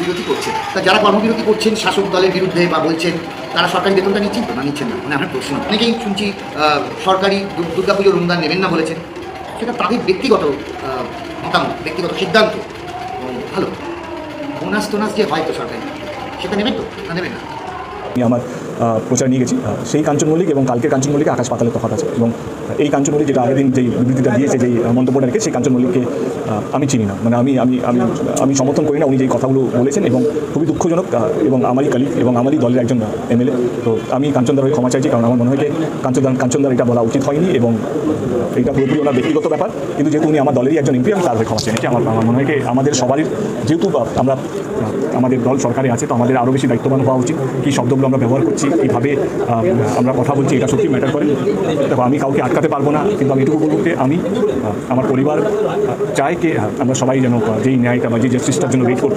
কর্মবিরতি করছেন। তা যারা কর্মবিরতি করছেন শাসক দলের বিরুদ্ধে বা বলছেন, তারা সরকারি বেতনটা নিচ্ছেন তো না নিচ্ছেন না? মানে আমার প্রশ্ন, অনেকেই শুনছি সরকারি দুর্গাপুজোর অনুদান নেবেন না বলেছেন। সেটা তাদের ব্যক্তিগত মতামত, ব্যক্তিগত সিদ্ধান্ত। ভালো বোনাস টোনাস যে হয় তো সরকারি, সেটা নেবেন তো না নেবেন না? আমি আমার প্রচার নিয়ে গেছি, সেই কাঞ্চন মল্লিক এবং কালকের কাঞ্চন মল্লিকে আকাশ পাতালের তফাৎ আছে। এবং এই কাঞ্চন মল্লিক যেটা আগের দিন যেই বিবৃতিটা দিয়েছে, যেই মন্তব্যটা রেখে, সেই কাঞ্চন মল্লিককে আমি চিনি না। মানে আমি আমি আমি আমি সমর্থন করি না উনি যেই কথাগুলো বলেছেন, এবং খুবই দুঃখজনক। এবং আমারই কালিক এবং আমারই দলের একজন এমএলএ। তো আমি কাঞ্চনদার হয়ে ক্ষমা চাইছি, কারণ আমার মনে হয় যে কাঞ্চনদার এটা বলা উচিত হয়নি, এবং এটা পুরোপুরি ওনার ব্যক্তিগত ব্যাপার। কিন্তু যেহেতু উনি আমার দলেরই একজন এমপি, আমি তার হয়ে ক্ষমা চাইছি। আমার মনে হয় যে আমাদের সবারই, যেহেতু আমরা আমাদের দল সরকারে আছে, তো আমাদের আরও বেশি দায়িত্ববান হওয়া উচিত। কী শব্দগুলো আমরা ব্যবহার করছি, কীভাবে আমরা কথা বলছি, এটা সত্যি ম্যাটার করে। দেখো, আমি কাউকে আটকাতে পারবো না, কিন্তু আমি এটুকু বলবো যে আমি আমার পরিবার চাই যে আমরা সবাই যেন যেই ন্যায়টা বা যে জাস্টিসটার জন্য ওয়েট করছি।